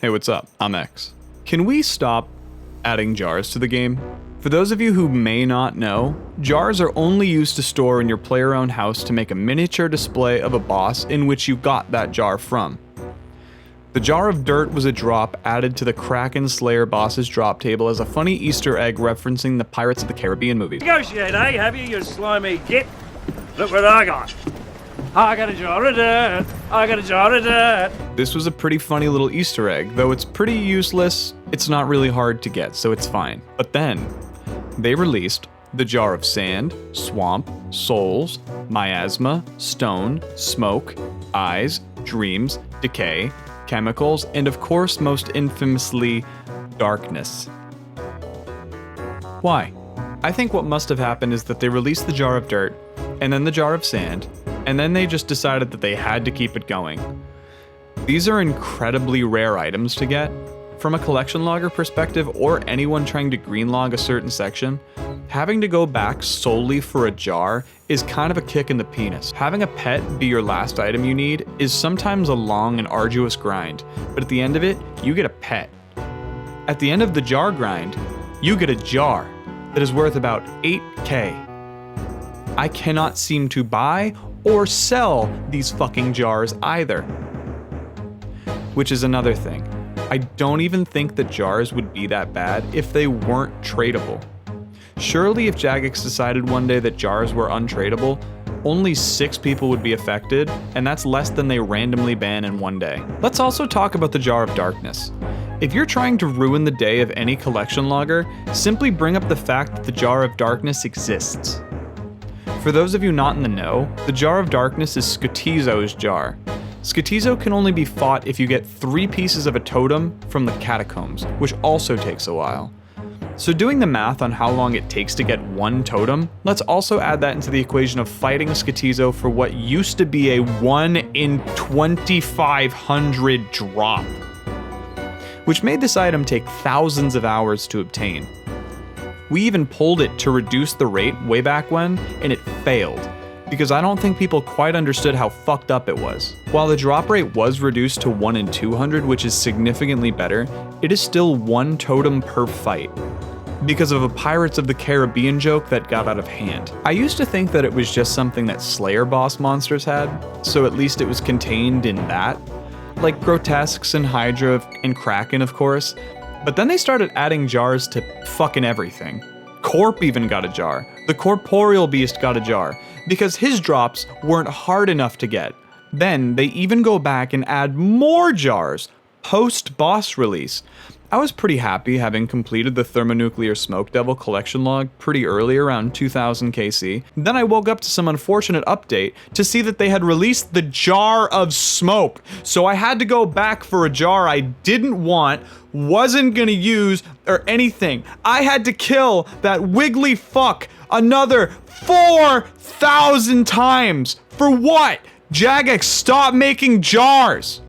Hey, what's up? I'm X. Can we stop adding jars to the game? For those of you who may not know, jars are only used to store in your player-owned house to make a miniature display of a boss in which you got that jar from. The jar of dirt was a drop added to the Kraken Slayer boss's drop table as a funny Easter egg referencing the Pirates of the Caribbean movies. Negotiate, eh? Have you slimy git? Look what I got. I got a jar of dirt. I got a jar of dirt. This was a pretty funny little Easter egg, though it's pretty useless. It's not really hard to get, so it's fine. But then, they released the jar of sand, swamp, souls, miasma, stone, smoke, eyes, dreams, decay, chemicals, and of course, most infamously, darkness. Why? I think what must have happened is that they released the jar of dirt, and then the jar of sand, and then they just decided that they had to keep it going. These are incredibly rare items to get. From a collection logger perspective, or anyone trying to greenlog a certain section, having to go back solely for a jar is kind of a kick in the penis. Having a pet be your last item you need is sometimes a long and arduous grind, but at the end of it, you get a pet. At the end of the jar grind, you get a jar that is worth about 8k. I cannot seem to buy or sell these fucking jars either. Which is another thing. I don't even think that jars would be that bad if they weren't tradable. Surely if Jagex decided one day that jars were untradeable, only 6 people would be affected, and that's less than they randomly ban in one day. Let's also talk about the Jar of Darkness. If you're trying to ruin the day of any collection logger, simply bring up the fact that the Jar of Darkness exists. For those of you not in the know, the Jar of Darkness is Skotizo's jar. Skotizo can only be fought if you get 3 pieces of a totem from the catacombs, which also takes a while. So doing the math on how long it takes to get 1 totem, let's also add that into the equation of fighting Skotizo for what used to be a 1 in 2500 drop, which made this item take thousands of hours to obtain. We even pulled it to reduce the rate way back when, and it failed, because I don't think people quite understood how fucked up it was. While the drop rate was reduced to 1 in 200, which is significantly better, it is still 1 totem per fight, because of a Pirates of the Caribbean joke that got out of hand. I used to think that it was just something that Slayer boss monsters had, so at least it was contained in that, like Grotesques and Hydra and Kraken of course, but then they started adding jars to fucking everything. Corp even got a jar. The Corporeal Beast got a jar, because his drops weren't hard enough to get. Then they even go back and add more jars post-boss release. I was pretty happy having completed the Thermonuclear Smoke Devil collection log pretty early, around 2000 KC. Then I woke up to some unfortunate update to see that they had released the Jar of Smoke. So I had to go back for a jar I didn't want, wasn't gonna use, or anything. I had to kill that wiggly fuck another 4,000 times. For what? Jagex, stop making jars!